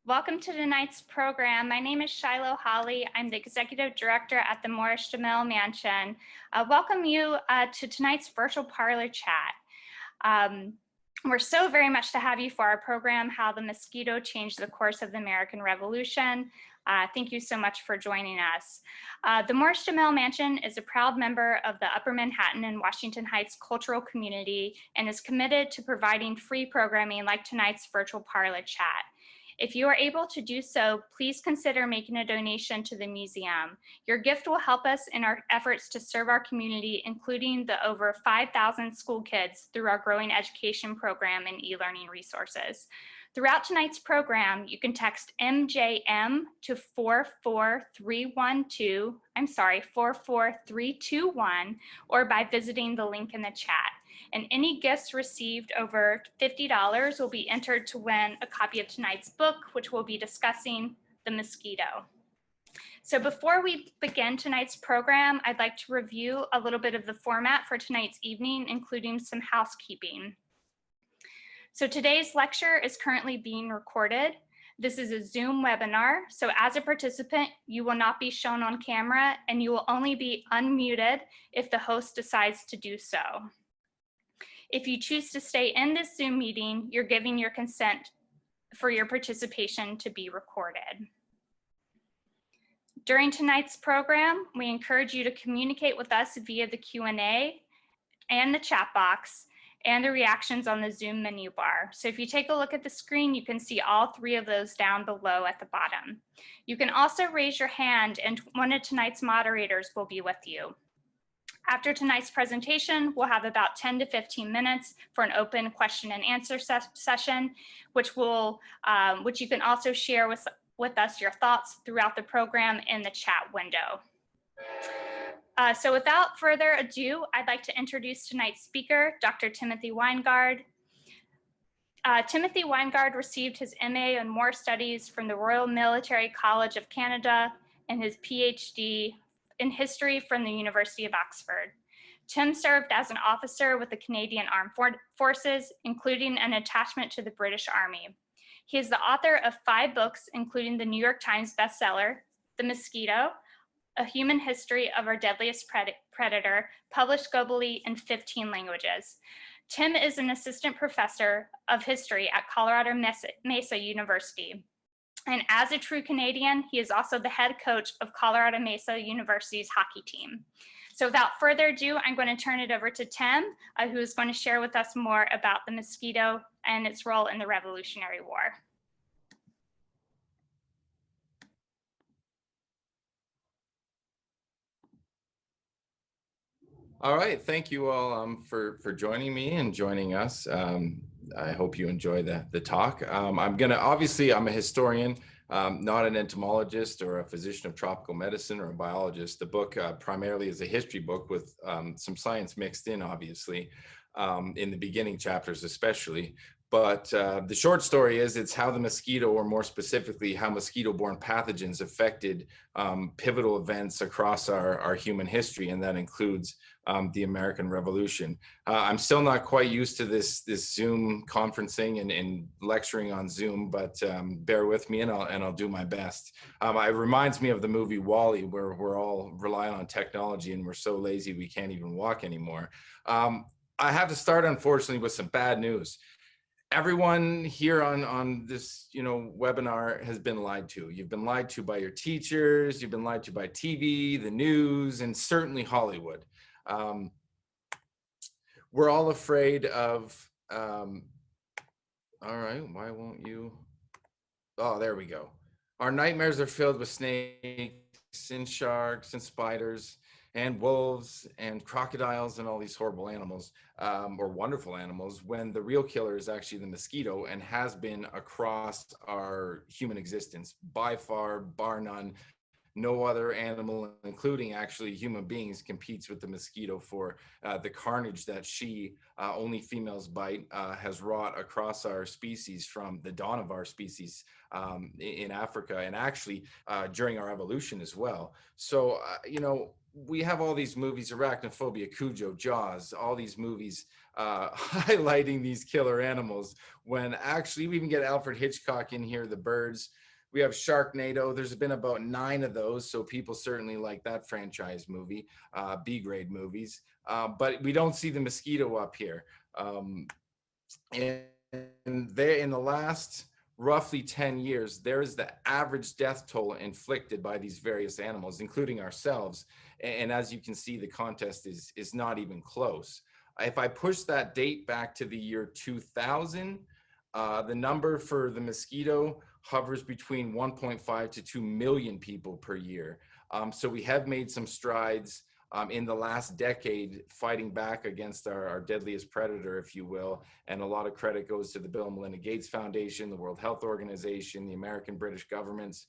Welcome to tonight's program. My name is Shiloh Holly. I'm the Executive Director at the Morris-Jumel Mansion. Welcome you to tonight's Virtual Parlor Chat. We're so very much to have you for our program, How the Mosquito Changed the Course of the American Revolution. Thank you so much for joining us. The Morris-Jumel Mansion is a proud member of the Upper Manhattan and Washington Heights cultural community and is committed to providing free programming like tonight's Virtual Parlor Chat. If you are able to do so, please consider making a donation to the museum. Your gift will help us in our efforts to serve our community, including the over 5,000 school kids through our growing education program and e-learning resources. Throughout tonight's program, you can text MJM to 44321, or by visiting the link in the chat. And any gifts received over $50 will be entered to win a copy of tonight's book, which we'll be discussing, The Mosquito. So before we begin tonight's program, I'd like to review a little bit of the format for tonight's evening, including some housekeeping. So today's lecture is currently being recorded. This is a Zoom webinar, so as a participant, you will not be shown on camera and you will only be unmuted if the host decides to do so. If you choose to stay in this Zoom meeting, you're giving your consent for your participation to be recorded. During tonight's program, we encourage you to communicate with us via the Q&A and the chat box and the reactions on the Zoom menu bar. So if you take a look at the screen, you can see all three of those down below at the bottom. You can also raise your hand and one of tonight's moderators will be with you. After tonight's presentation, we'll have about 10 to 15 minutes for an open question and answer session, which you can also share with us your thoughts throughout the program in the chat window. So without further ado, I'd like to introduce tonight's speaker, Dr. Timothy Winegard. Timothy Winegard received his MA in War Studies from the Royal Military College of Canada and his PhD in history from the University of Oxford. Tim served as an officer with the Canadian Armed Forces, including an attachment to the British Army. He is the author of 5 books, including the New York Times bestseller, The Mosquito, A Human History of Our Deadliest Predator, published globally in 15 languages. Tim is an assistant professor of history at Colorado Mesa University. And as a true Canadian, he is also the head coach of Colorado Mesa University's hockey team. So without further ado, I'm going to turn it over to Tim, who is going to share with us more about the mosquito and its role in the Revolutionary War. All right, thank you all for joining me and joining us. I hope you enjoy the talk. I'm a historian, not an entomologist or a physician of tropical medicine or a biologist. The book primarily is a history book with some science mixed in, obviously, in the beginning chapters especially. But the short story is it's how the mosquito, or more specifically, how mosquito-borne pathogens affected pivotal events across our human history, and that includes the American Revolution. I'm still not quite used to this Zoom conferencing and lecturing on Zoom, but bear with me and I'll do my best. It reminds me of the movie WALL-E, where we're all relying on technology and we're so lazy we can't even walk anymore. I have to start, unfortunately, with some bad news. Everyone here on this webinar has been lied to. You've been lied to by your teachers, you've been lied to by TV, the news, and certainly Hollywood. We're all afraid of, all right, why won't you? Oh, there we go. Our nightmares are filled with snakes and sharks and spiders and wolves and crocodiles and all these horrible animals, or wonderful animals, when the real killer is actually the mosquito and has been across our human existence. By far, bar none, no other animal, including actually human beings, competes with the mosquito for the carnage that she, only females bite, has wrought across our species from the dawn of our species in Africa, and actually during our evolution as well. So, we have all these movies, Arachnophobia, Cujo, Jaws, all these movies highlighting these killer animals, when actually we even get Alfred Hitchcock in here, The Birds. We have Sharknado. There's been about 9 of those, so people certainly like that franchise movie, B-grade movies. But we don't see the mosquito up here. And there, in the last roughly 10 years, there is the average death toll inflicted by these various animals, including ourselves. And as you can see, the contest is not even close. If I push that date back to the year 2000, the number for the mosquito hovers between 1.5 to 2 million people per year. So we have made some strides in the last decade fighting back against our deadliest predator, if you will. And a lot of credit goes to the Bill and Melinda Gates Foundation, the World Health Organization, the American British governments,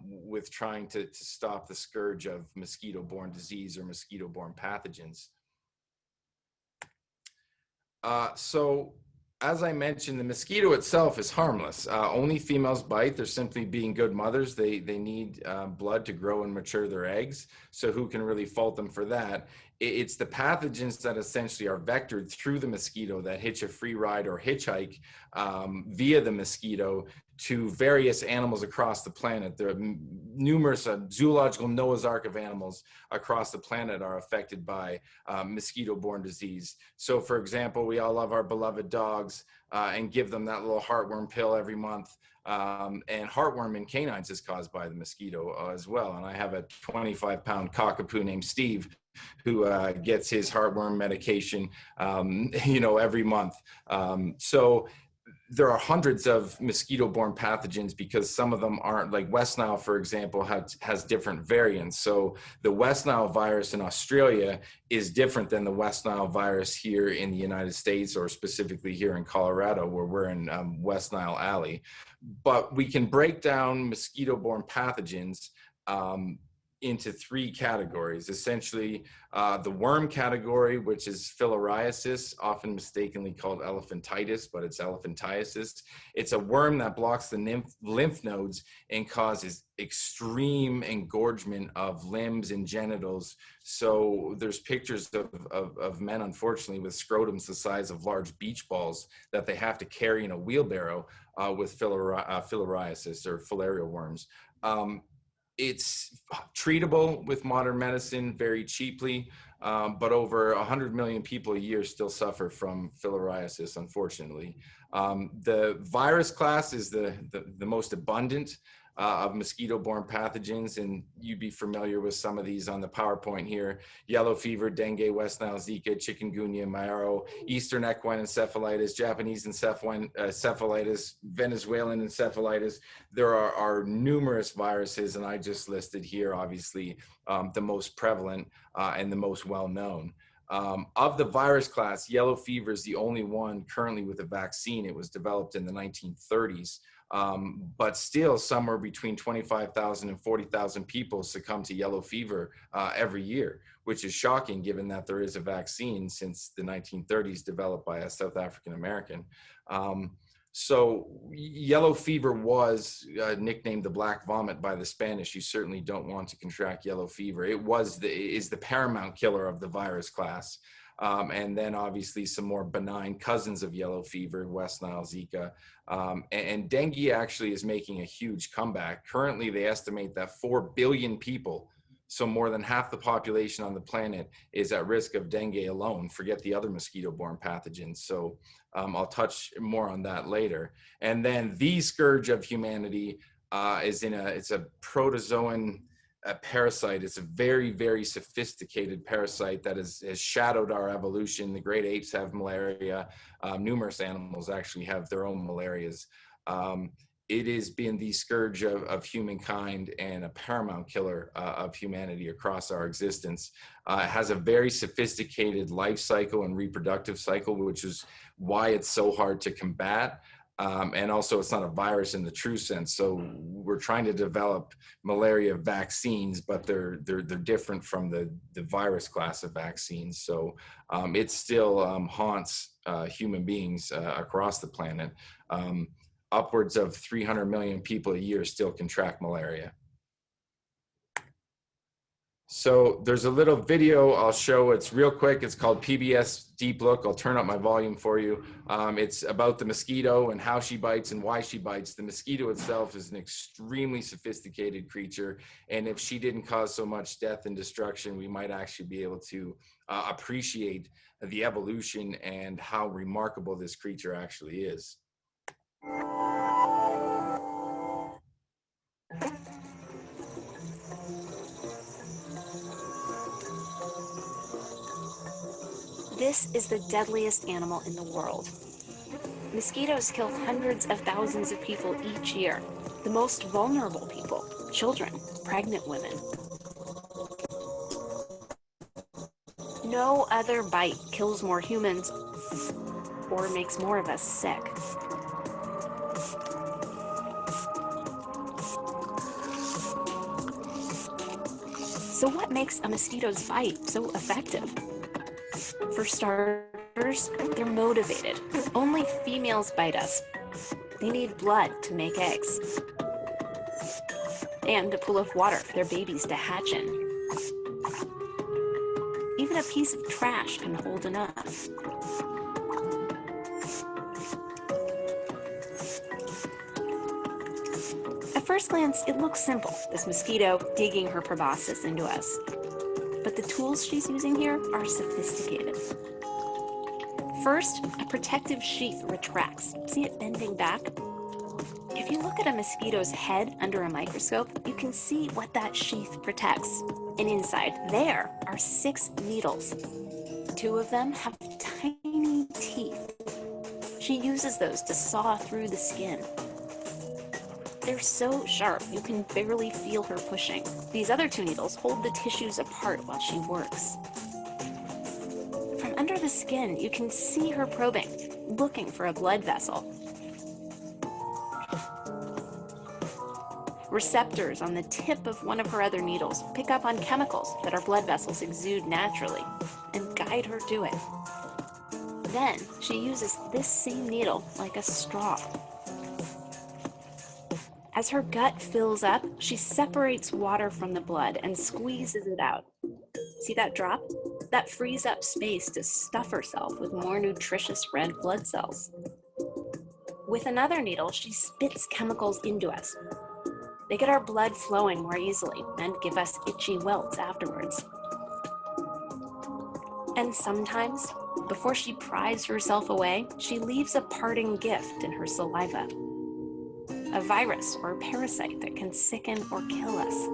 with trying to stop the scourge of mosquito-borne disease or mosquito-borne pathogens. So as I mentioned, the mosquito itself is harmless. Only females bite. They're simply being good mothers. They need blood to grow and mature their eggs. So who can really fault them for that? It's the pathogens that essentially are vectored through the mosquito that hitch a free ride or hitchhike via the mosquito to various animals across the planet. There are numerous zoological Noah's Ark of animals across the planet are affected by mosquito-borne disease. So for example, we all love our beloved dogs and give them that little heartworm pill every month. And heartworm in canines is caused by the mosquito as well. And I have a 25-pound cockapoo named Steve who gets his heartworm medication, every month. So there are hundreds of mosquito-borne pathogens because some of them aren't, like West Nile, for example, has different variants. So the West Nile virus in Australia is different than the West Nile virus here in the United States, or specifically here in Colorado, where we're in West Nile Alley. But we can break down mosquito-borne pathogens into 3 categories. Essentially, the worm category, which is filariasis, often mistakenly called elephantitis, but it's elephantiasis. It's a worm that blocks the lymph nodes and causes extreme engorgement of limbs and genitals. So there's pictures of men, unfortunately, with scrotums the size of large beach balls that they have to carry in a wheelbarrow with filariasis or filaria worms. It's treatable with modern medicine very cheaply, but over 100 million people a year still suffer from filariasis, unfortunately. The virus class is the most abundant of mosquito-borne pathogens, and you'd be familiar with some of these on the PowerPoint here: yellow fever, dengue, West Nile Zika, chikungunya, Marrow, Eastern equine encephalitis, Japanese encephalitis, Venezuelan encephalitis. There are numerous viruses, and I just listed here, obviously, the most prevalent and the most well-known. Of the virus class, yellow fever is the only one currently with a vaccine. It was developed in the 1930s. But still, somewhere between 25,000 and 40,000 people succumb to yellow fever every year, which is shocking given that there is a vaccine since the 1930s developed by a South African American. So yellow fever was nicknamed the black vomit by the Spanish. You certainly don't want to contract yellow fever. It is the paramount killer of the virus class. And then obviously some more benign cousins of yellow fever, West Nile, Zika, and dengue actually is making a huge comeback. Currently, they estimate that 4 billion people, so more than half the population on the planet, is at risk of dengue alone. Forget the other mosquito-borne pathogens. So I'll touch more on that later. And then the scourge of humanity it's a protozoan parasite. It's a very, very sophisticated parasite that has shadowed our evolution. The great apes have malaria. Numerous animals actually have their own malarias. It has been the scourge of humankind and a paramount killer of humanity across our existence. It has a very sophisticated life cycle and reproductive cycle, which is why it's so hard to combat. And also, it's not a virus in the true sense. So we're trying to develop malaria vaccines, but they're different from the virus class of vaccines. So it still haunts human beings across the planet. Upwards of 300 million people a year still contract malaria. So there's a little video I'll show. It's real quick. It's called PBS Deep Look. I'll turn up my volume for you. It's about the mosquito and how she bites and why she bites. The mosquito itself is an extremely sophisticated creature. And if she didn't cause so much death and destruction, we might actually be able to appreciate the evolution and how remarkable this creature actually is. This is the deadliest animal in the world. Mosquitoes kill hundreds of thousands of people each year. The most vulnerable people, children, pregnant women. No other bite kills more humans or makes more of us sick. So what makes a mosquito's bite so effective? For starters, they're motivated. Only females bite us. They need blood to make eggs and a pool of water for their babies to hatch in. Even a piece of trash can hold enough. At first glance, it looks simple, this mosquito digging her proboscis into us. But the tools she's using here are sophisticated. First, a protective sheath retracts. See it bending back? If you look at a mosquito's head under a microscope, you can see what that sheath protects. And inside there are 6 needles. 2 of them have tiny teeth. She uses those to saw through the skin. They're so sharp, you can barely feel her pushing. These other 2 needles hold the tissues apart while she works. From under the skin, you can see her probing, looking for a blood vessel. Receptors on the tip of one of her other needles pick up on chemicals that our blood vessels exude naturally and guide her to it. Then she uses this same needle like a straw. As her gut fills up, she separates water from the blood and squeezes it out. See that drop? That frees up space to stuff herself with more nutritious red blood cells. With another needle, she spits chemicals into us. They get our blood flowing more easily and give us itchy welts afterwards. And sometimes, before she pries herself away, she leaves a parting gift in her saliva. A virus or a parasite that can sicken or kill us.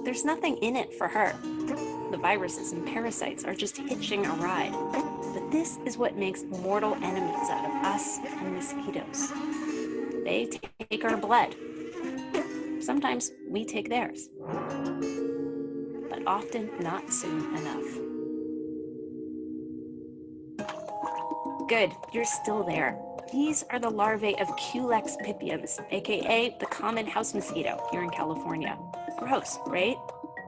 There's nothing in it for her. The viruses and parasites are just hitching a ride. But this is what makes mortal enemies out of us and mosquitoes. They take our blood. Sometimes we take theirs. But often not soon enough. Good, you're still there. These are the larvae of Culex pipiens, aka the common house mosquito here in California. Gross, right?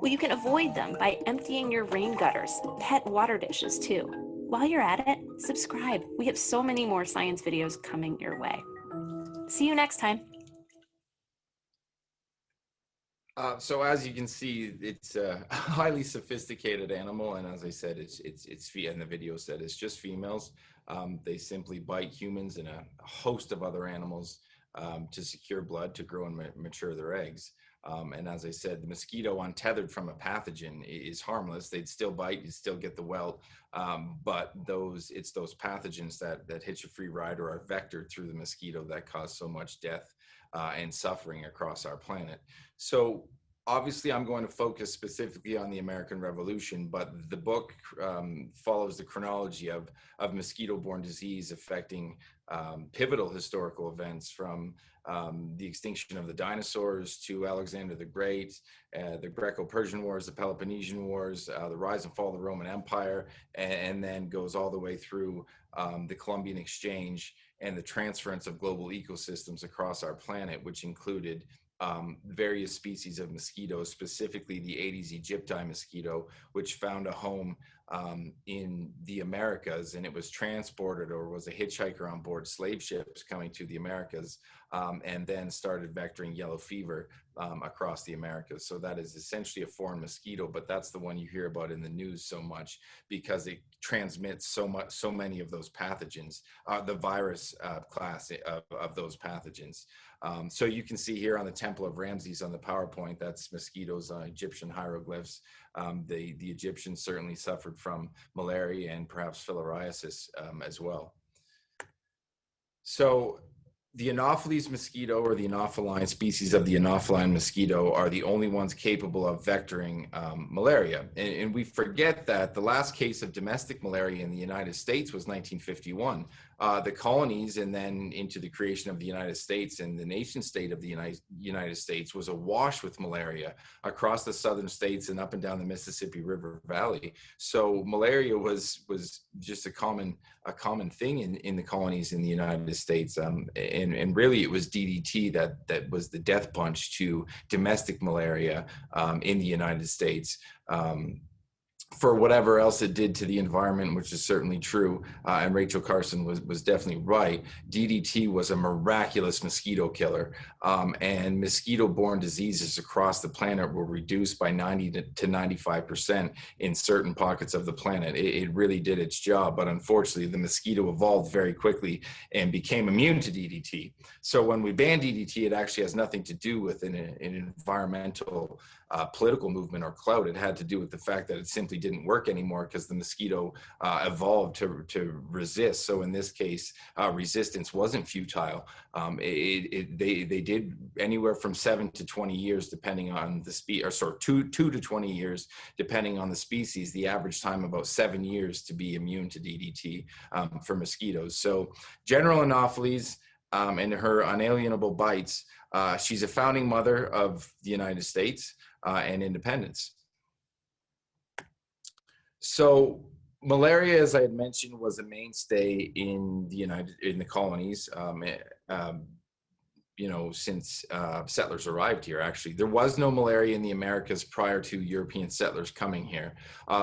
Well, you can avoid them by emptying your rain gutters, pet water dishes too. While you're at it, subscribe. We have so many more science videos coming your way. See you next time. So as you can see, it's a highly sophisticated animal, and as I said, it's and the video said it's just females. They simply bite humans and a host of other animals to secure blood to grow and mature their eggs. And as I said, the mosquito, untethered from a pathogen, is harmless. They'd still bite, you'd still get the welt, but it's those pathogens that hitch a free ride or are vectored through the mosquito that cause so much death and suffering across our planet. So obviously I'm going to focus specifically on the American Revolution, but the book follows the chronology of mosquito-borne disease affecting pivotal historical events from the extinction of the dinosaurs to Alexander the Great, the Greco-Persian Wars, the Peloponnesian Wars, the rise and fall of the Roman Empire, and then goes all the way through the Columbian Exchange and the transference of global ecosystems across our planet, which included various species of mosquitoes, specifically the Aedes aegypti mosquito, which found a home in the Americas, and it was transported or was a hitchhiker on board slave ships coming to the Americas, and then started vectoring yellow fever across the Americas. So that is essentially a foreign mosquito, but that's the one you hear about in the news so much because it transmits so many of those pathogens, the virus class of those pathogens. So you can see here on the Temple of Ramses on the PowerPoint, that's mosquitoes on Egyptian hieroglyphs. The Egyptians certainly suffered from malaria and perhaps filariasis as well. So the Anopheles mosquito, or the Anopheline species of the Anopheline mosquito, are the only ones capable of vectoring malaria. And we forget that the last case of domestic malaria in the United States was 1951. The colonies and then into the creation of the United States, and the nation state of the United States was awash with malaria across the southern states and up and down the Mississippi River Valley. So malaria was just a common thing in the colonies in the United States. And really it was DDT that was the death punch to domestic malaria in the United States. For whatever else it did to the environment, which is certainly true, and Rachel Carson was definitely right, DDT was a miraculous mosquito killer, and mosquito-borne diseases across the planet were reduced by 90 to 95% in certain pockets of the planet. It really did its job, but unfortunately the mosquito evolved very quickly and became immune to DDT. So when we ban DDT, it actually has nothing to do with an environmental political movement or clout. It had to do with the fact that it simply didn't work anymore because the mosquito evolved to resist. So in this case, resistance wasn't futile. They did anywhere from 7 to 20 years, depending on the species, or sorry, 2 to 20 years, depending on the species. The average time about 7 years to be immune to DDT for mosquitoes. So General Anopheles and her unalienable bites, she's a founding mother of the United States and independence. So malaria, as I had mentioned, was a mainstay in the colonies. Since settlers arrived here. Actually, there was no malaria in the Americas prior to European settlers coming here.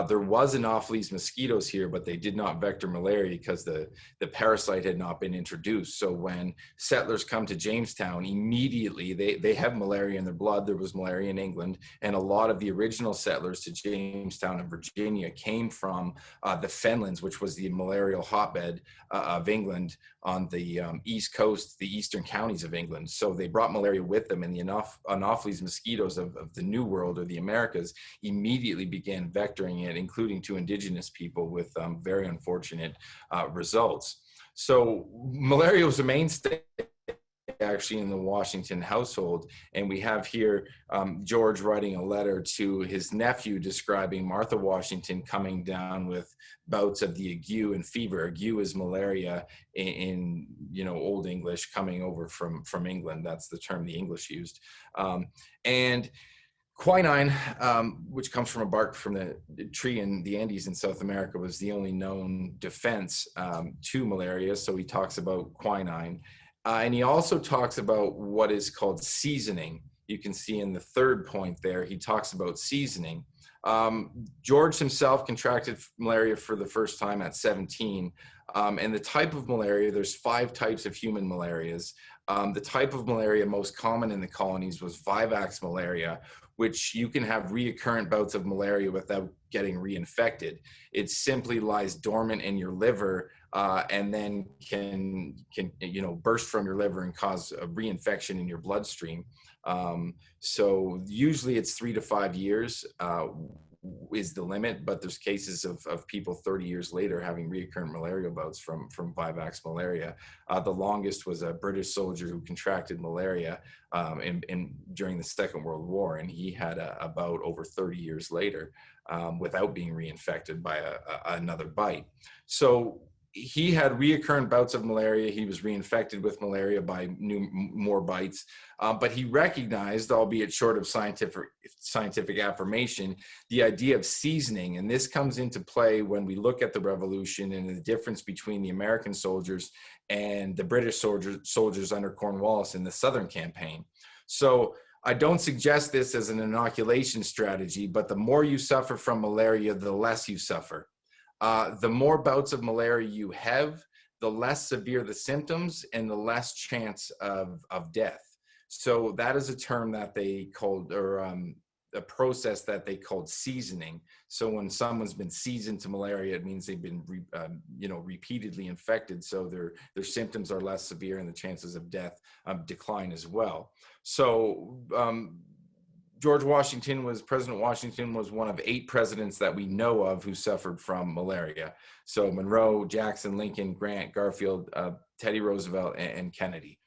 There was Anopheles mosquitoes here, but they did not vector malaria because the parasite had not been introduced. So when settlers come to Jamestown, immediately they have malaria in their blood. There was malaria in England, and a lot of the original settlers to Jamestown and Virginia came from the Fenlands, which was the malarial hotbed of England on the east coast, the eastern counties of England. So they brought malaria with them, and the Anopheles mosquitoes of the New World, or the Americas, immediately began vectoring it, including to indigenous people, with very unfortunate results. So malaria was a mainstay actually in the Washington household, and we have here George writing a letter to his nephew describing Martha Washington coming down with bouts of the ague and fever. Ague is malaria in Old English, coming over from England. That's the term the English used. And quinine, which comes from a bark from the tree in the Andes in South America, was the only known defense to malaria. So he talks about quinine. And he also talks about what is called seasoning. You can see in the third point there, he talks about seasoning. George himself contracted malaria for the first time at 17. And the type of malaria, there's 5 types of human malarias. The type of malaria most common in the colonies was vivax malaria, which you can have reoccurrent bouts of malaria without getting reinfected. It simply lies dormant in your liver and then can burst from your liver and cause a reinfection in your bloodstream. So usually it's 3 to 5 years is the limit, but there's cases of people 30 years later having recurrent malaria bouts from vivax malaria. The longest was a British soldier who contracted malaria during the Second World War, and he had a bout over 30 years later without being reinfected by another bite. So he had reoccurrent bouts of malaria. He was reinfected with malaria by more bites, but he recognized, albeit short of scientific affirmation, the idea of seasoning. And this comes into play when we look at the revolution and the difference between the American soldiers and the British soldiers under Cornwallis in the Southern Campaign. So I don't suggest this as an inoculation strategy, but the more you suffer from malaria, the less you suffer. The more bouts of malaria you have, the less severe the symptoms and the less chance of death. So that is a term that they called, or a process that they called seasoning. So when someone's been seasoned to malaria, it means they've been repeatedly infected. So their symptoms are less severe and the chances of death decline as well. So President Washington was one of 8 presidents that we know of who suffered from malaria. So Monroe, Jackson, Lincoln, Grant, Garfield, Teddy Roosevelt, and Kennedy.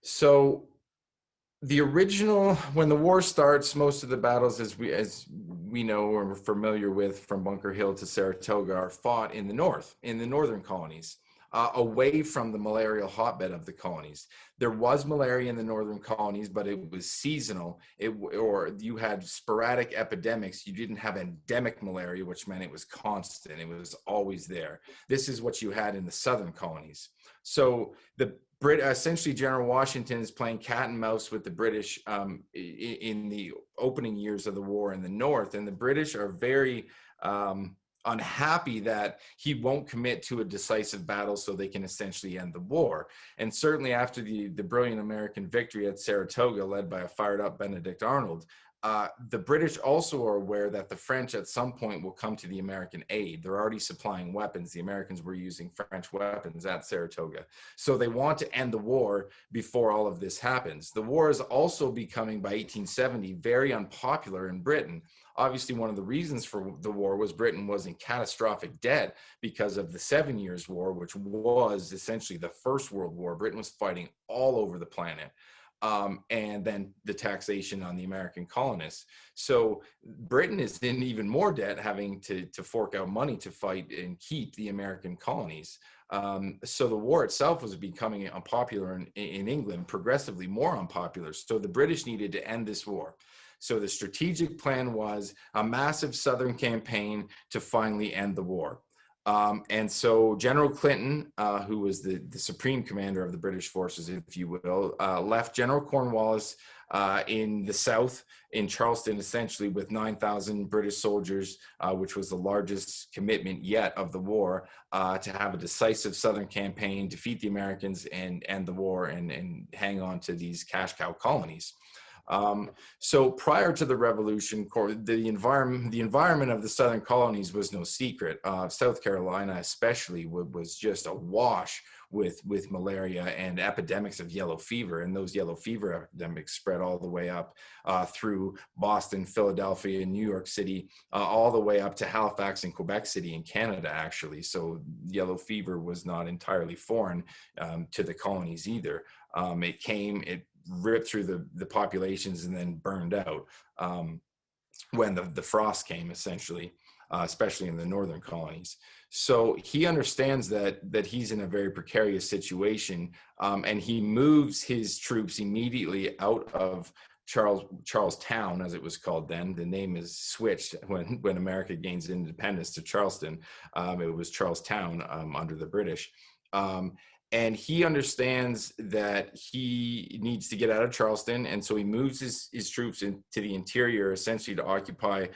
So the original, when the war starts, most of the battles, as we know or we're familiar with, from Bunker Hill to Saratoga, are fought in the north, in the northern colonies, away from the malarial hotbed of the colonies. There was malaria in the northern colonies, but it was seasonal, or you had sporadic epidemics. You didn't have endemic malaria, which meant it was constant. It was always there. This is what you had in the southern colonies. So essentially General Washington is playing cat and mouse with the British in the opening years of the war in the north, and the British are very unhappy that he won't commit to a decisive battle so they can essentially end the war. And certainly after the brilliant American victory at Saratoga, led by a fired up Benedict Arnold, the British also are aware that the French at some point will come to the American aid. They're already supplying weapons. The Americans were using French weapons at Saratoga. So they want to end the war before all of this happens. The war is also becoming, by 1870, very unpopular in Britain. Obviously, one of the reasons for the war was Britain was in catastrophic debt because of the 7 Years' War, which was essentially the First World War. Britain was fighting all over the planet. And then the taxation on the American colonists. So Britain is in even more debt, having to fork out money to fight and keep the American colonies. So the war itself was becoming unpopular in England, progressively more unpopular. So the British needed to end this war. So the strategic plan was a massive southern campaign to finally end the war. And so General Clinton, who was the supreme commander of the British forces, if you will, left General Cornwallis in the south, in Charleston, essentially with 9,000 British soldiers, which was the largest commitment yet of the war, to have a decisive southern campaign, defeat the Americans, and end the war, and hang on to these cash cow colonies. So prior to the revolution, the environment of the southern colonies was no secret. South Carolina especially was just awash with malaria and epidemics of yellow fever, and those yellow fever epidemics spread all the way up through Boston, Philadelphia, and New York City, all the way up to Halifax and Quebec City in Canada, actually. So yellow fever was not entirely foreign to the colonies either. It ripped through the populations and then burned out when the frost came, essentially, especially in the northern colonies. So he understands that he's in a very precarious situation, and he moves his troops immediately out of Charlestown, as it was called then. The name is switched when America gains independence to Charleston. It was Charlestown under the British. And he understands that he needs to get out of Charleston, and so he moves his troops into the interior, essentially to occupy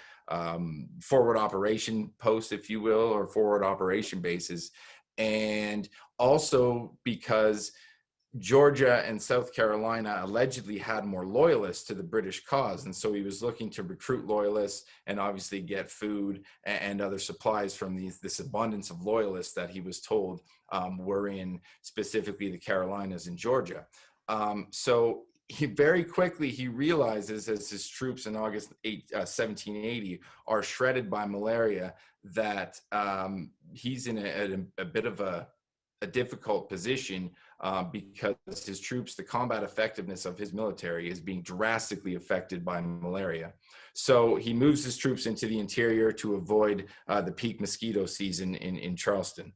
forward operation posts, if you will, or forward operation bases. And also because Georgia and South Carolina allegedly had more loyalists to the British cause. And so he was looking to recruit loyalists and obviously get food and other supplies from this abundance of loyalists that he was told were in specifically the Carolinas and Georgia. So he very quickly, he realizes as his troops in August 1780 are shredded by malaria, that he's in a bit of a difficult position because his troops, the combat effectiveness of his military is being drastically affected by malaria. So he moves his troops into the interior to avoid the peak mosquito season in Charleston.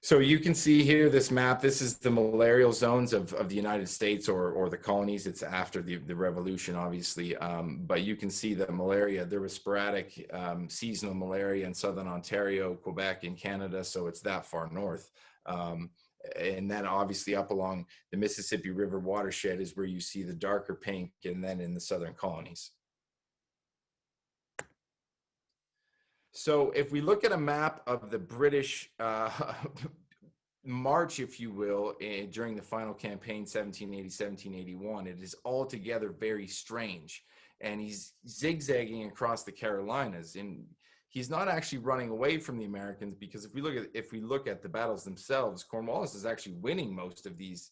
So you can see here this map. This is the malarial zones of the United States or the colonies. It's after the revolution, obviously. But you can see that malaria, there was sporadic seasonal malaria in southern Ontario, Quebec, and Canada. So it's that far north. And then obviously up along the Mississippi River watershed is where you see the darker pink, and then in the southern colonies. So if we look at a map of the British march, if you will, during the final campaign, 1780, 1781, it is altogether very strange. And he's zigzagging across the Carolinas, and he's not actually running away from the Americans, because if we look at the battles themselves, Cornwallis is actually winning most of these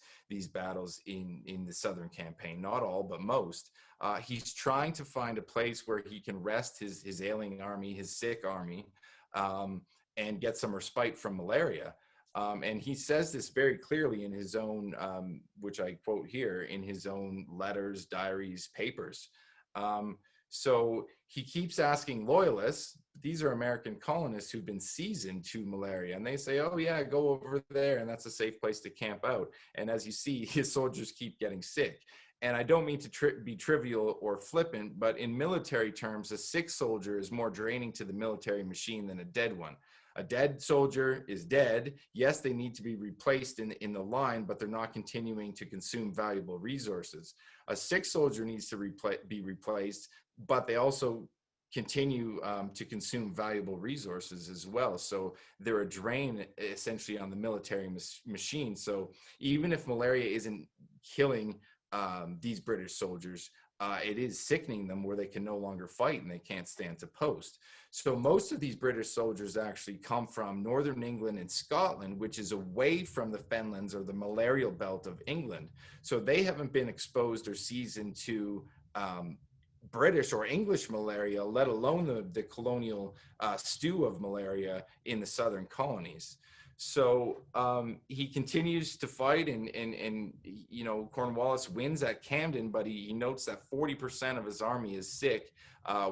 battles in the Southern campaign. Not all, but most. He's trying to find a place where he can rest his ailing army, his sick army, and get some respite from malaria. And he says this very clearly in his own, which I quote here, in his own letters, diaries, papers. So he keeps asking loyalists, these are American colonists who've been seasoned to malaria, and they say, oh yeah, go over there, and that's a safe place to camp out. And as you see, his soldiers keep getting sick. And I don't mean to be trivial or flippant, but in military terms, a sick soldier is more draining to the military machine than a dead one. A dead soldier is dead. Yes, they need to be replaced in the line, but they're not continuing to consume valuable resources. A sick soldier needs to be replaced, but they also continue to consume valuable resources as well. So they're a drain essentially on the military machine. So even if malaria isn't killing these British soldiers, it is sickening them where they can no longer fight and they can't stand to post. So most of these British soldiers actually come from northern England and Scotland, which is away from the fenlands or the malarial belt of England. So they haven't been exposed or seasoned to British or English malaria, let alone the colonial stew of malaria in the southern colonies. So he continues to fight, and you know, Cornwallis wins at Camden, but he notes that 40% of his army is sick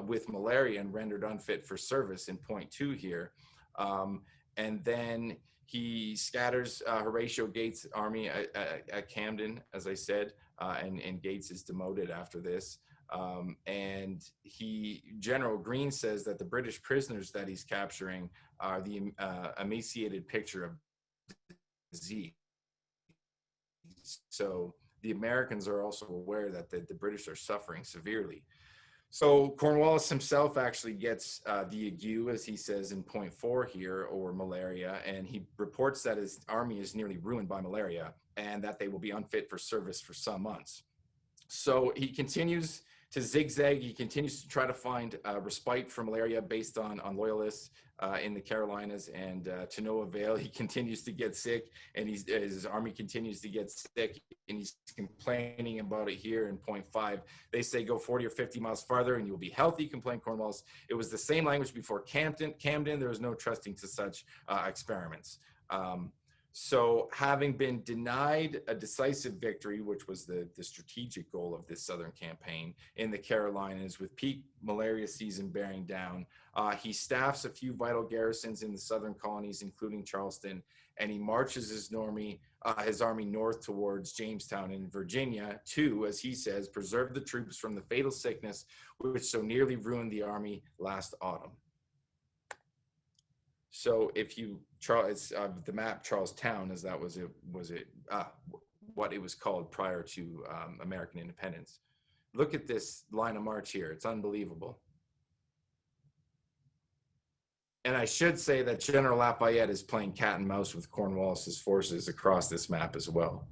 with malaria and rendered unfit for service in point 2 here. And then he scatters Horatio Gates' army at Camden, as I said, and Gates is demoted after this. And General Greene says that the British prisoners that he's capturing are the emaciated picture of disease. So the Americans are also aware that the British are suffering severely. So Cornwallis himself actually gets the ague, as he says in point 4 here, or malaria, and he reports that his army is nearly ruined by malaria and that they will be unfit for service for some months. So he continues to zigzag. He continues to try to find respite from malaria based on loyalists in the Carolinas, and to no avail. He continues to get sick, and his army continues to get sick, and he's complaining about it here in point 5. They say go 40 or 50 miles farther and you'll be healthy, complained Cornwallis. It was the same language before Camden. There was no trusting to such experiments. So having been denied a decisive victory, which was the strategic goal of this Southern campaign in the Carolinas, with peak malaria season bearing down, he staffs a few vital garrisons in the Southern colonies, including Charleston, and he marches his army north towards Jamestown in Virginia to, as he says, preserve the troops from the fatal sickness which so nearly ruined the army last autumn. So if you, the map Charlestown, as that was what it was called prior to American independence. Look at this line of march here. It's unbelievable. And I should say that General Lafayette is playing cat and mouse with Cornwallis's forces across this map as well.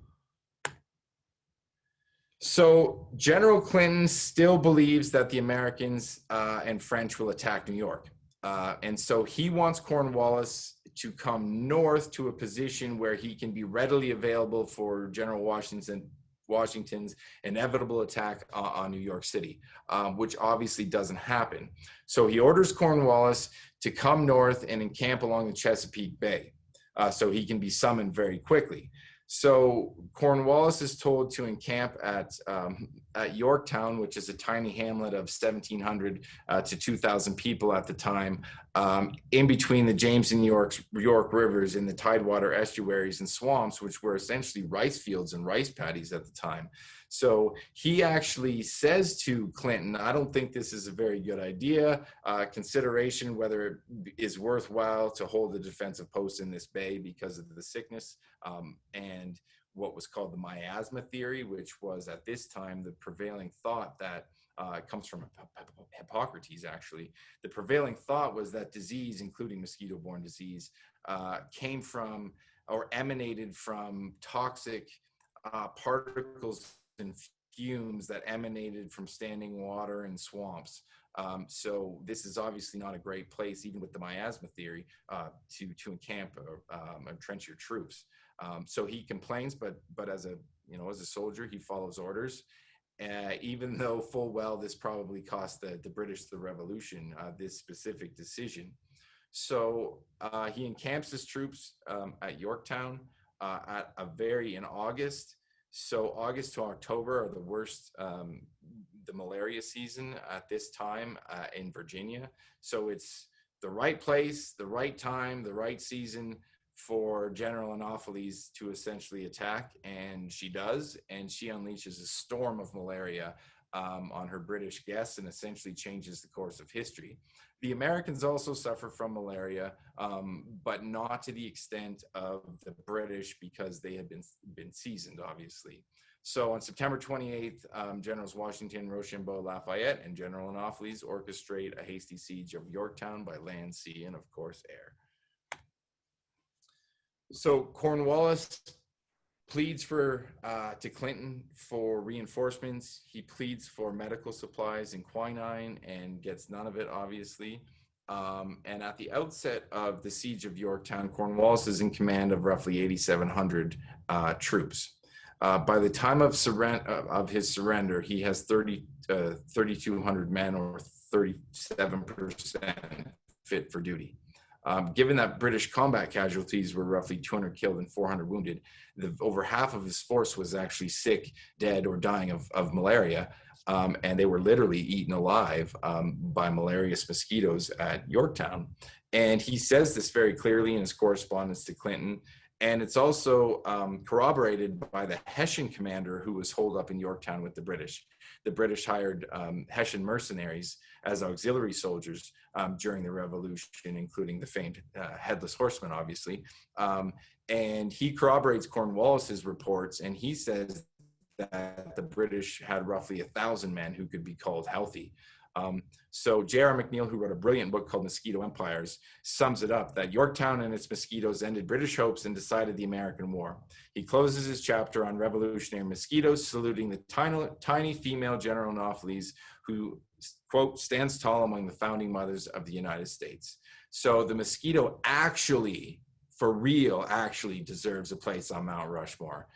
So General Clinton still believes that the Americans and French will attack New York. And so he wants Cornwallis to come north to a position where he can be readily available for General Washington's inevitable attack on New York City, which obviously doesn't happen. So he orders Cornwallis to come north and encamp along the Chesapeake Bay so he can be summoned very quickly. So Cornwallis is told to encamp at Yorktown, which is a tiny hamlet of 1,700 to 2,000 people at the time, in between the James and York rivers in the tidewater estuaries and swamps, which were essentially rice fields and rice paddies at the time. So he actually says to Clinton, I don't think this is a very good idea. Consideration whether it is worthwhile to hold a defensive post in this bay because of the sickness and what was called the miasma theory, which was at this time the prevailing thought that It comes from Hippocrates, actually. The prevailing thought was that disease, including mosquito-borne disease, came from or emanated from toxic particles and fumes that emanated from standing water and swamps. So this is obviously not a great place, even with the miasma theory, to encamp or entrench your troops. So he complains, but as a soldier, he follows orders. Even though full well this probably cost the British the revolution, this specific decision. So he encamps his troops at Yorktown in August. So August to October are the worst, the malaria season at this time in Virginia. So it's the right place, the right time, the right season for General Anopheles to essentially attack, and she does, and she unleashes a storm of malaria on her British guests and essentially changes the course of history. The Americans also suffer from malaria, but not to the extent of the British because they had been seasoned, obviously. So on September 28th, Generals Washington, Rochambeau, Lafayette, and General Anopheles orchestrate a hasty siege of Yorktown by land, sea, and of course air. So Cornwallis pleads to Clinton for reinforcements. He pleads for medical supplies and quinine and gets none of it, obviously. And at the outset of the siege of Yorktown, Cornwallis is in command of roughly 8,700 troops. By the time of his surrender, he has 3,200 men, or 37% fit for duty. Given that British combat casualties were roughly 200 killed and 400 wounded, over half of his force was actually sick, dead, or dying of malaria, and they were literally eaten alive by malarious mosquitoes at Yorktown. And he says this very clearly in his correspondence to Clinton, and it's also corroborated by the Hessian commander who was holed up in Yorktown with the British. The British hired Hessian mercenaries as auxiliary soldiers during the revolution, including the famed headless horseman, obviously. And he corroborates Cornwallis's reports, and he says that the British had roughly 1,000 men who could be called healthy. So J.R. McNeill, who wrote a brilliant book called Mosquito Empires, sums it up that Yorktown and its mosquitoes ended British hopes and decided the American war. He closes his chapter on revolutionary mosquitoes, saluting the tiny female General Anopheles, who, quote, stands tall among the founding mothers of the United States. So the mosquito actually, for real, actually deserves a place on Mount Rushmore.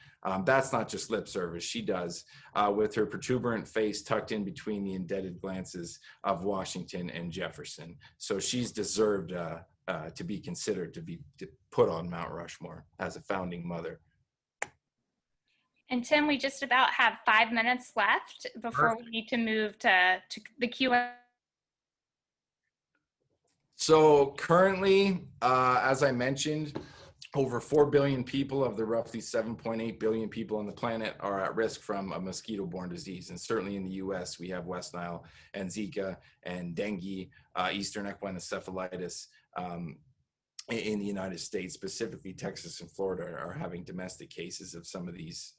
That's not just lip service. She does, with her protuberant face tucked in between the indebted glances of Washington and Jefferson. So she's deserved to be considered to put on Mount Rushmore as a founding mother. And Tim, we just about have 5 minutes left before we need to move to the Q&A. So currently, as I mentioned, over 4 billion people of the roughly 7.8 billion people on the planet are at risk from a mosquito-borne disease. And certainly in the US, we have West Nile and Zika and dengue, Eastern equine encephalitis. In the United States, specifically Texas and Florida, are having domestic cases of some of these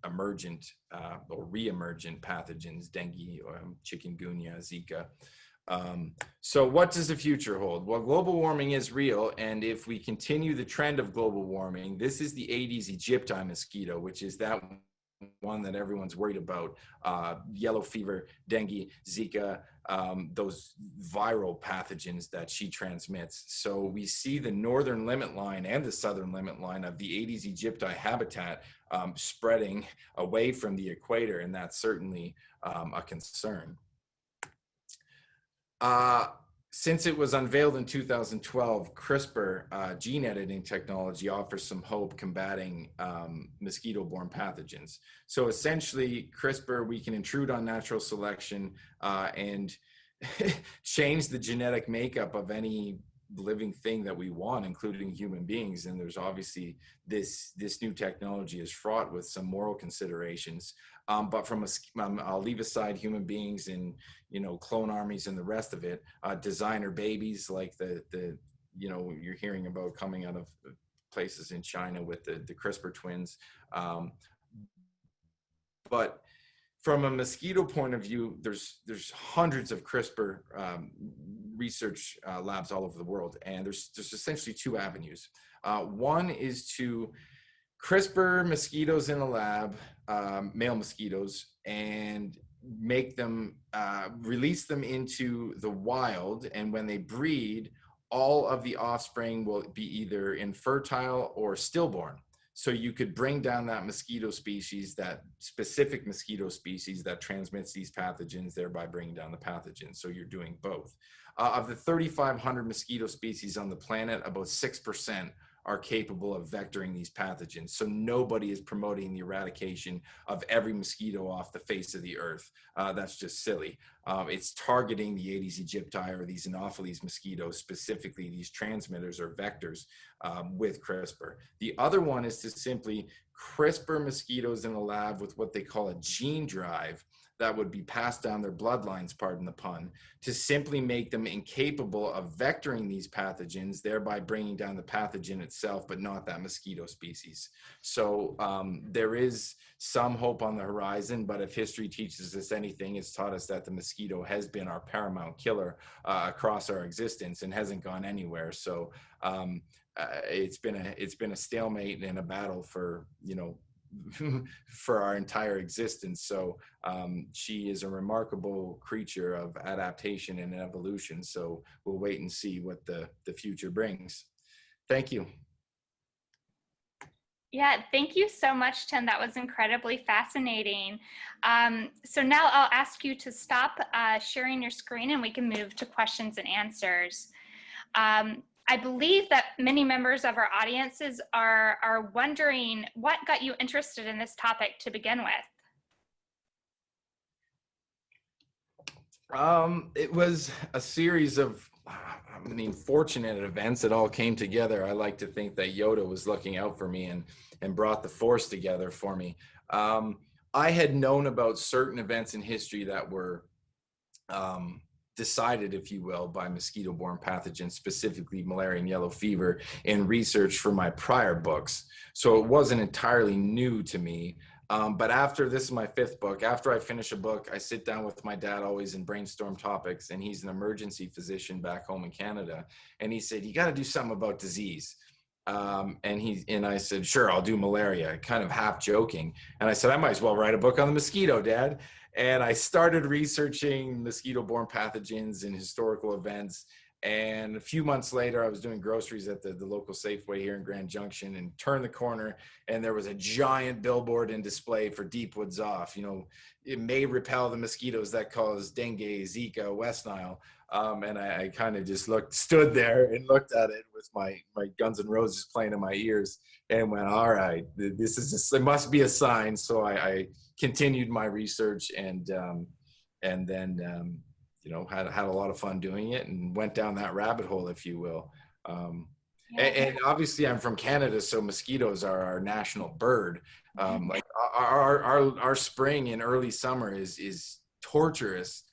emergent or re-emergent pathogens, dengue, chikungunya, Zika. So what does the future hold? Well, global warming is real, and if we continue the trend of global warming, this is the Aedes aegypti mosquito, which is that one that everyone's worried about, yellow fever, dengue, Zika, those viral pathogens that she transmits. So we see the northern limit line and the southern limit line of the Aedes aegypti habitat spreading away from the equator, and that's certainly a concern. Since it was unveiled in 2012, CRISPR gene editing technology offers some hope combating mosquito-borne pathogens. So essentially, CRISPR, we can intrude on natural selection and change the genetic makeup of any living thing that we want, including human beings. And there's obviously this new technology is fraught with some moral considerations. But I'll leave aside human beings and, clone armies and the rest of it, designer babies like the you're hearing about coming out of places in China with the CRISPR twins. But From a mosquito point of view, there's hundreds of CRISPR research labs all over the world, and there's essentially two avenues. One is to CRISPR mosquitoes in a lab, male mosquitoes, and make them, release them into the wild, and when they breed, all of the offspring will be either infertile or stillborn. So you could bring down that mosquito species, that specific mosquito species that transmits these pathogens, thereby bringing down the pathogens. So you're doing both. Of the 3,500 mosquito species on the planet, about 6% are capable of vectoring these pathogens. So nobody is promoting the eradication of every mosquito off the face of the earth. That's just silly. It's targeting the Aedes aegypti or these Anopheles mosquitoes, specifically these transmitters or vectors with CRISPR. The other one is to simply CRISPR mosquitoes in a lab with what they call a gene drive that would be passed down their bloodlines, pardon the pun, to simply make them incapable of vectoring these pathogens, thereby bringing down the pathogen itself, but not that mosquito species. So there is some hope on the horizon, but if history teaches us anything, it's taught us that the mosquito has been our paramount killer across our existence and hasn't gone anywhere. So it's been a stalemate and a battle for, for our entire existence. So she is a remarkable creature of adaptation and evolution. So we'll wait and see what the future brings. Thank you. Yeah, thank you so much, Tim. That was incredibly fascinating. So now I'll ask you to stop sharing your screen and we can move to questions and answers. I believe that many members of our audiences are wondering what got you interested in this topic to begin with. It was a series of, fortunate events that all came together. I like to think that Yoda was looking out for me and brought the force together for me. I had known about certain events in history that were decided, if you will, by mosquito-borne pathogens, specifically malaria and yellow fever, in research for my prior books. So it wasn't entirely new to me. But after, this is my fifth book, after I finish a book, I sit down with my dad always and brainstorm topics, and he's an emergency physician back home in Canada. And he said, you got to do something about disease. And I said, sure, I'll do malaria, kind of half joking. And I said, I might as well write a book on the mosquito, Dad. And I started researching mosquito-borne pathogens and historical events. And a few months later, I was doing groceries at the local Safeway here in Grand Junction, and turned the corner, and there was a giant billboard and display for Deep Woods Off. It may repel the mosquitoes that cause dengue, Zika, West Nile. And I kind of just stood there and looked at it with my Guns N' Roses playing in my ears, and went, all right, it must be a sign. So I continued my research, and then had a lot of fun doing it, and went down that rabbit hole, if you will. And obviously I'm from Canada, so mosquitoes are our national bird. Like our spring and early summer is torturous.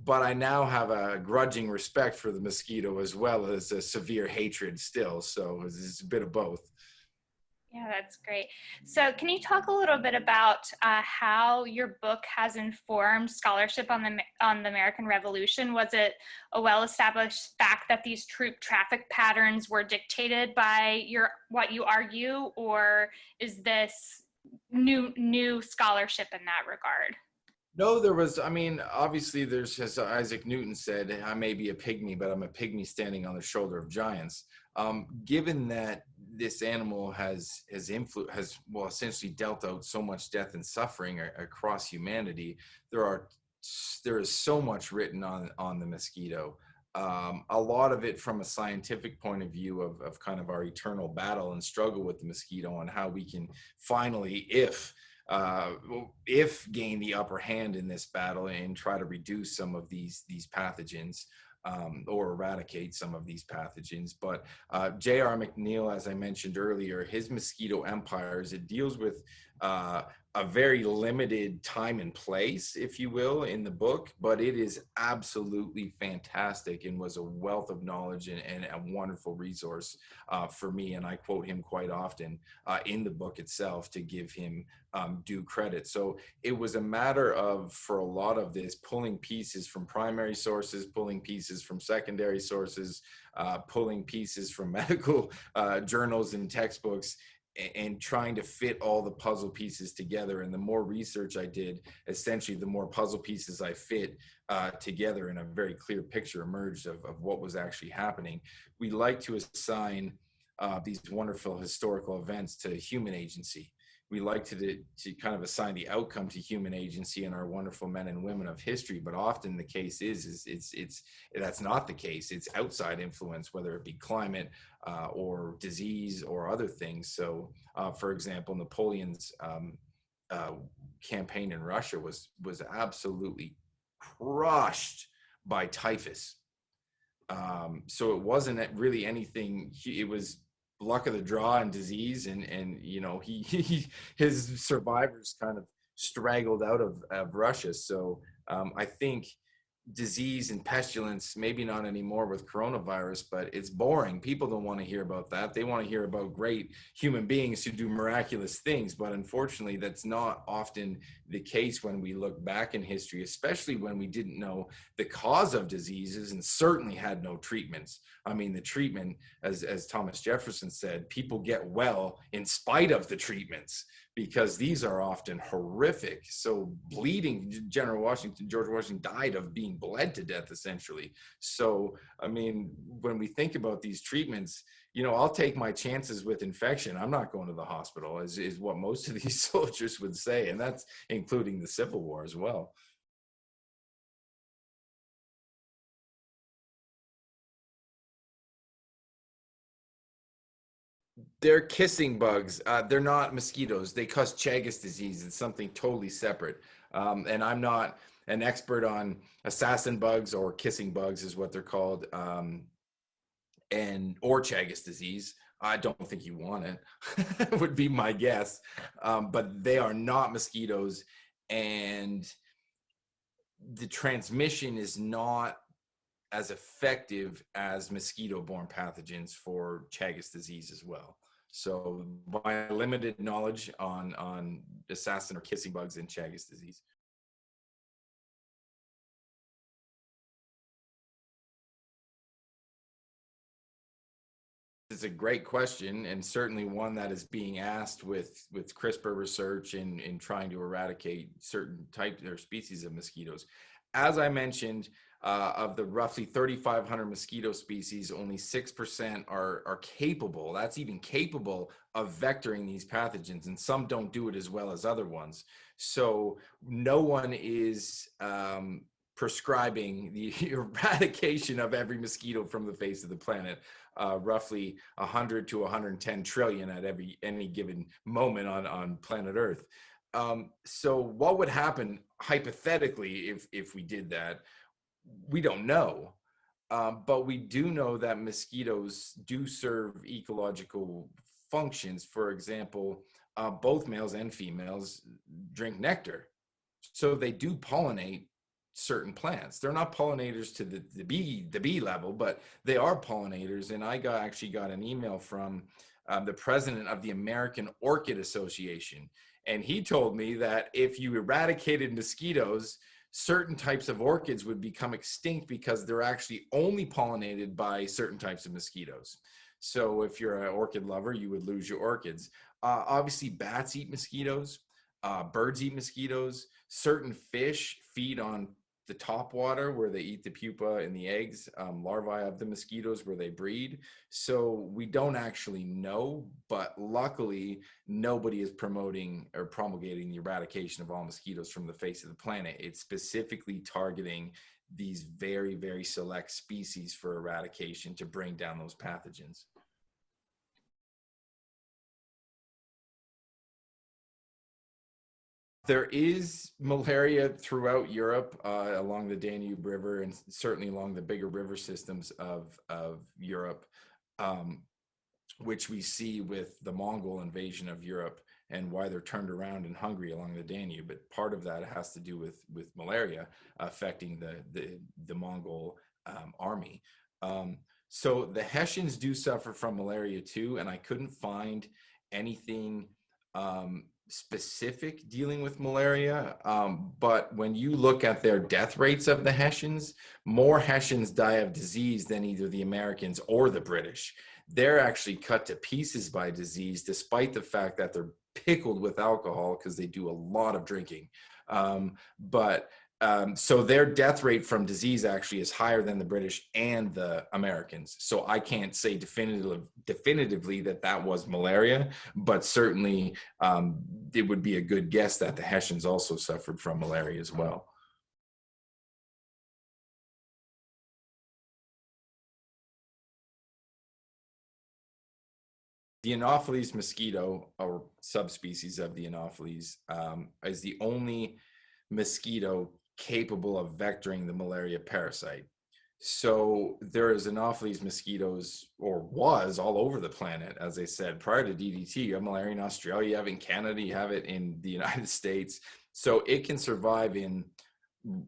But I now have a grudging respect for the mosquito as well as a severe hatred still. So it's a bit of both. Yeah, that's great. So can you talk a little bit about how your book has informed scholarship on the American Revolution? Was it a well-established fact that these troop traffic patterns were dictated by what you argue, or is this new scholarship in that regard? No, there was, obviously there's, as Isaac Newton said, I may be a pygmy, but I'm a pygmy standing on the shoulder of giants. Given that this animal has essentially dealt out so much death and suffering across humanity, there is so much written on the mosquito. A lot of it from a scientific point of view of kind of our eternal battle and struggle with the mosquito, and how we can finally, if gain the upper hand in this battle and try to reduce some of these pathogens, or eradicate some of these pathogens. But J.R. McNeil, as I mentioned earlier, his Mosquito Empires, it deals with a very limited time and place, if you will, in the book, but it is absolutely fantastic and was a wealth of knowledge and a wonderful resource for me. And I quote him quite often in the book itself to give him due credit. So it was a matter of, for a lot of this, pulling pieces from primary sources, pulling pieces from secondary sources, pulling pieces from medical journals and textbooks, and trying to fit all the puzzle pieces together. And the more research I did, essentially, the more puzzle pieces I fit together, and a very clear picture emerged of what was actually happening. We like to assign these wonderful historical events to human agency. We like to kind of assign the outcome to human agency and our wonderful men and women of history, but often the case is that's not the case. It's outside influence, whether it be climate or disease or other things. So, for example, Napoleon's campaign in Russia was absolutely crushed by typhus. So it wasn't really anything. It was luck of the draw and disease, and you know, his survivors kind of straggled out of Russia. So I think disease and pestilence, maybe not anymore with coronavirus, but it's boring. People don't want to hear about that. They want to hear about great human beings who do miraculous things. But unfortunately, that's not often the case when we look back in history, especially when we didn't know the cause of diseases and certainly had no treatments. I mean, the treatment, as Thomas Jefferson said, people get well in spite of the treatments, because these are often horrific. So bleeding, George Washington died of being bled to death, essentially. So, I mean, when we think about these treatments, you know, I'll take my chances with infection. I'm not going to the hospital, is what most of these soldiers would say. And that's including the Civil War as well. They're kissing bugs. They're not mosquitoes. They cause Chagas disease. It's something totally separate. And I'm not an expert on assassin bugs, or kissing bugs is what they're called, or Chagas disease. I don't think you want it, would be my guess. But they are not mosquitoes. And the transmission is not as effective as mosquito-borne pathogens for Chagas disease as well. So my limited knowledge on assassin or kissing bugs and Chagas disease. It's a great question, and certainly one that is being asked with CRISPR research and in trying to eradicate certain types or species of mosquitoes. As I mentioned, of the roughly 3,500 mosquito species, only 6% are capable, that's even capable, of vectoring these pathogens, and some don't do it as well as other ones. So no one is prescribing the eradication of every mosquito from the face of the planet. Roughly 100 to 110 trillion at any given moment on planet Earth. So what would happen hypothetically if we did that? We don't know, but we do know that mosquitoes do serve ecological functions. For example, both males and females drink nectar, so they do pollinate certain plants. They're not pollinators to the bee level, but they are pollinators. And I actually got an email from the president of the American Orchid Association, and he told me that if you eradicated mosquitoes, certain types of orchids would become extinct because they're actually only pollinated by certain types of mosquitoes. So if you're an orchid lover, you would lose your orchids. Obviously, bats eat mosquitoes, birds eat mosquitoes, certain fish feed on the top water where they eat the pupa and the eggs, larvae of the mosquitoes where they breed. So we don't actually know, but luckily nobody is promoting or promulgating the eradication of all mosquitoes from the face of the planet. It's specifically targeting these very, very select species for eradication to bring down those pathogens. There is malaria throughout Europe, along the Danube River, and certainly along the bigger river systems of Europe, which we see with the Mongol invasion of Europe and why they're turned around and hungry along the Danube. But part of that has to do with malaria affecting the Mongol army. So the Hessians do suffer from malaria too, and I couldn't find anything specific dealing with malaria. But when you look at their death rates of the Hessians, more Hessians die of disease than either the Americans or the British. They're actually cut to pieces by disease, despite the fact that they're pickled with alcohol because they do a lot of drinking. So their death rate from disease actually is higher than the British and the Americans. So I can't say definitively that was malaria, but certainly it would be a good guess that the Hessians also suffered from malaria as well. The Anopheles mosquito, or subspecies of the Anopheles, is the only mosquito capable of vectoring the malaria parasite. So there is Anopheles mosquitoes, or was, all over the planet, as I said, prior to DDT. You have malaria in Australia, you have it in Canada, you have it in the United States. So it can survive in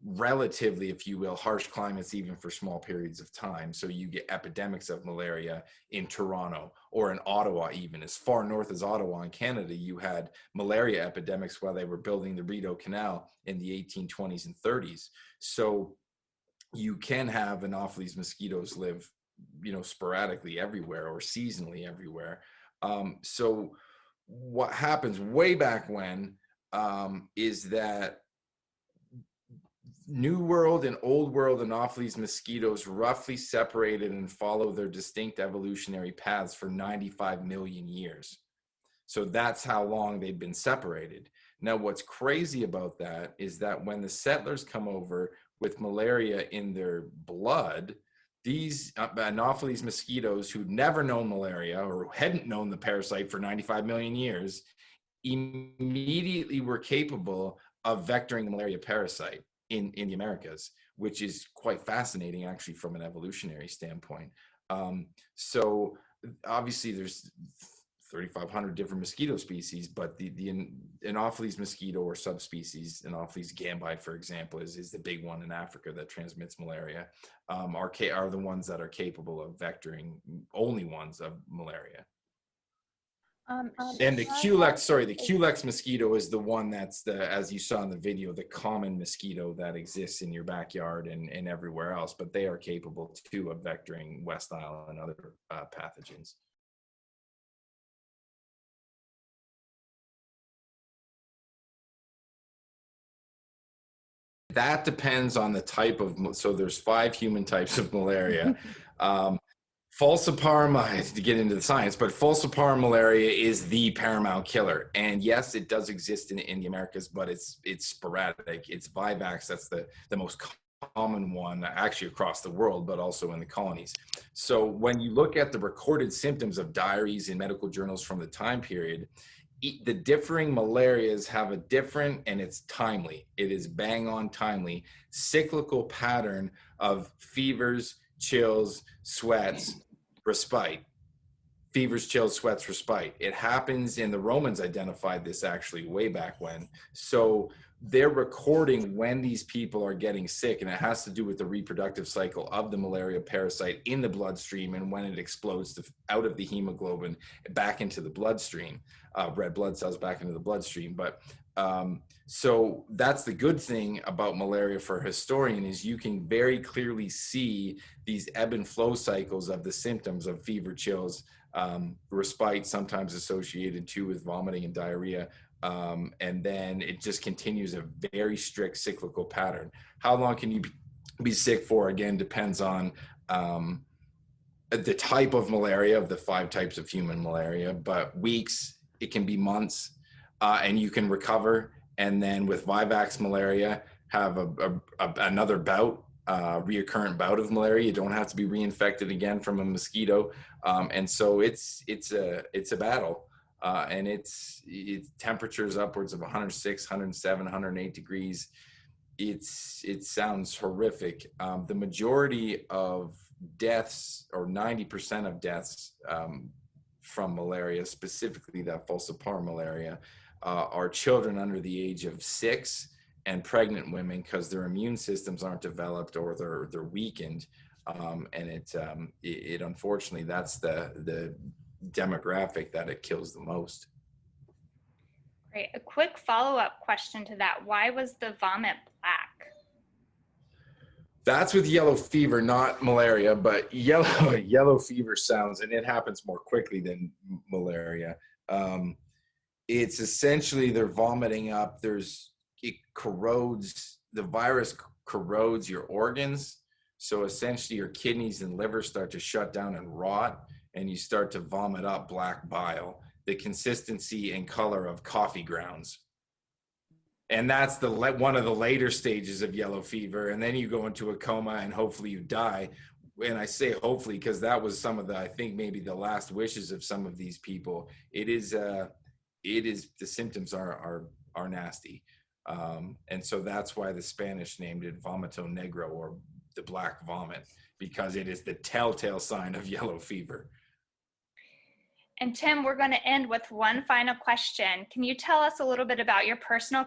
relatively, if you will, harsh climates, even for small periods of time. So you get epidemics of malaria in Toronto or in Ottawa. Even as far north as Ottawa in Canada, you had malaria epidemics while they were building the Rideau Canal in the 1820s and 30s. So you can have Anopheles mosquitoes live, sporadically everywhere or seasonally everywhere. So what happens way back when is that New World and Old World Anopheles mosquitoes roughly separated and follow their distinct evolutionary paths for 95 million years. So that's how long they've been separated. Now, what's crazy about that is that when the settlers come over with malaria in their blood, these Anopheles mosquitoes who'd never known malaria or hadn't known the parasite for 95 million years immediately were capable of vectoring the malaria parasite in the Americas, which is quite fascinating actually from an evolutionary standpoint. So obviously there's 3,500 different mosquito species, but the Anopheles mosquito or subspecies, Anopheles gambi, for example, is the big one in Africa that transmits malaria, are the ones that are capable of vectoring, only ones of malaria. And the Culex mosquito is the one that's as you saw in the video, the common mosquito that exists in your backyard and everywhere else, but they are capable too of vectoring West Nile and other pathogens. That depends on the type of, so there's 5 human types of malaria. Falciparum, to get into the science, but falciparum malaria is the paramount killer. And yes, it does exist in the Americas, but it's sporadic. It's vivax, that's the most common one actually across the world, but also in the colonies. So when you look at the recorded symptoms of diaries in medical journals from the time period, the differing malarias have a different, and it's timely, it is bang on timely, cyclical pattern of fevers, chills, sweats, respite. Fevers, chills, sweats, respite. It happens, and the Romans identified this actually way back when. So they're recording when these people are getting sick, and it has to do with the reproductive cycle of the malaria parasite in the bloodstream and when it explodes out of the hemoglobin back into the bloodstream, red blood cells back into the bloodstream. But so that's the good thing about malaria for a historian, is you can very clearly see these ebb and flow cycles of the symptoms of fever, chills, respite, sometimes associated too with vomiting and diarrhea. And then it just continues a very strict cyclical pattern. How long can you be sick for, again, depends on the type of malaria, of the 5 types of human malaria, but weeks, it can be months, and you can recover. And then with vivax malaria, have another bout, reoccurrent bout of malaria. You don't have to be reinfected again from a mosquito. And so it's a battle. And it's temperatures upwards of 106, 107, 108 degrees. It sounds horrific. The majority of deaths, or 90% of deaths, from malaria, specifically that falciparum malaria, are children under the age of 6 and pregnant women, because their immune systems aren't developed or they're weakened. And it unfortunately, that's the demographic that it kills the most. Great. A quick follow-up question to that. Why was the vomit black? That's with yellow fever, not malaria, but yellow fever sounds, and it happens more quickly than malaria. It's essentially they're vomiting up. It corrodes, the virus corrodes your organs. So essentially your kidneys and liver start to shut down and rot, and you start to vomit up black bile, the consistency and color of coffee grounds. And that's one of the later stages of yellow fever. And then you go into a coma and hopefully you die. And I say hopefully because that was some of I think maybe the last wishes of some of these people. The symptoms are nasty. And so that's why the Spanish named it vomito negro, or the black vomit, because it is the telltale sign of yellow fever. And Tim, we're going to end with one final question. Can you tell us a little bit about your personal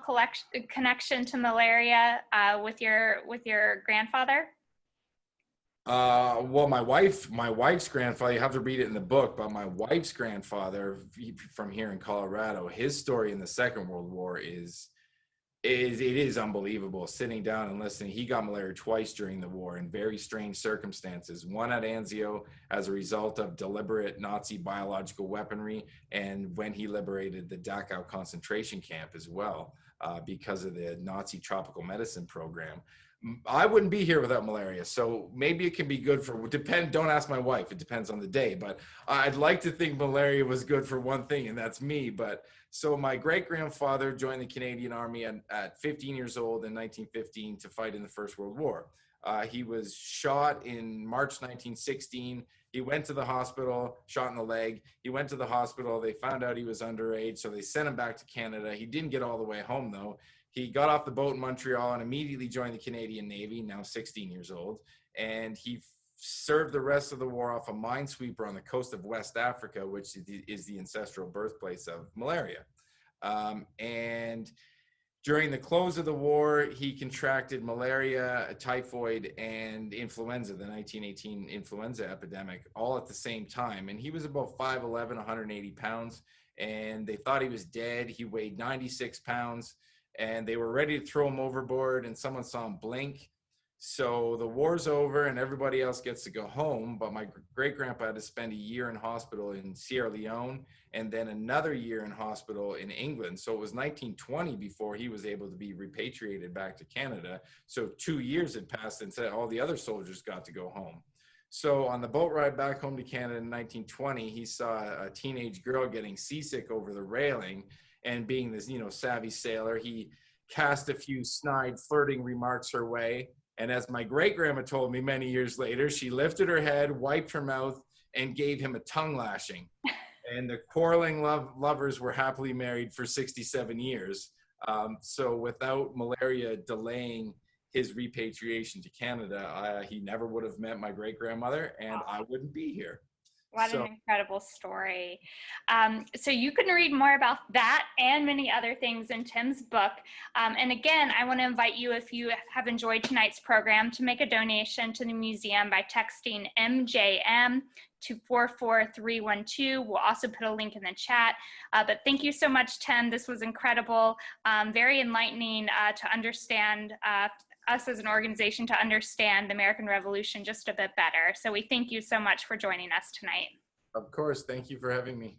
connection to malaria with your grandfather? Well, my wife's grandfather, you have to read it in the book, but my wife's grandfather from here in Colorado, his story in the Second World War is unbelievable. Sitting down and listening, he got malaria twice during the war in very strange circumstances. One at Anzio as a result of deliberate Nazi biological weaponry, and when he liberated the Dachau concentration camp as well, because of the Nazi tropical medicine program. I wouldn't be here without malaria, so maybe it can be good for, don't ask my wife, it depends on the day, but I'd like to think malaria was good for one thing, and that's me. But so my great-grandfather joined the Canadian Army at 15 years old in 1915 to fight in the First World War. He was shot in March 1916. He went to the hospital, shot in the leg. He went to the hospital. They found out he was underage, so they sent him back to Canada. He didn't get all the way home, though. He got off the boat in Montreal and immediately joined the Canadian Navy, now 16 years old. And he served the rest of the war off a minesweeper on the coast of West Africa, which is the ancestral birthplace of malaria. And during the close of the war, he contracted malaria, typhoid, and influenza, the 1918 influenza epidemic, all at the same time. And he was about 5'11", 180 pounds, and they thought he was dead. He weighed 96 pounds. And they were ready to throw him overboard, and someone saw him blink. So the war's over and everybody else gets to go home, but my great-grandpa had to spend a year in hospital in Sierra Leone and then another year in hospital in England. So it was 1920 before he was able to be repatriated back to Canada. So 2 years had passed and all the other soldiers got to go home. So on the boat ride back home to Canada in 1920, he saw a teenage girl getting seasick over the railing. And being this, savvy sailor, he cast a few snide, flirting remarks her way. And as my great-grandma told me many years later, she lifted her head, wiped her mouth, and gave him a tongue lashing. And the quarreling lovers were happily married for 67 years. So without malaria delaying his repatriation to Canada, he never would have met my great-grandmother, and I wouldn't be here. What an incredible story. So you can read more about that and many other things in Tim's book. And again, I want to invite you, if you have enjoyed tonight's program, to make a donation to the museum by texting MJM to 44312. We'll also put a link in the chat. But thank you so much, Tim. This was incredible, very enlightening to understand us as an organization, to understand the American Revolution just a bit better. So we thank you so much for joining us tonight. Of course. Thank you for having me.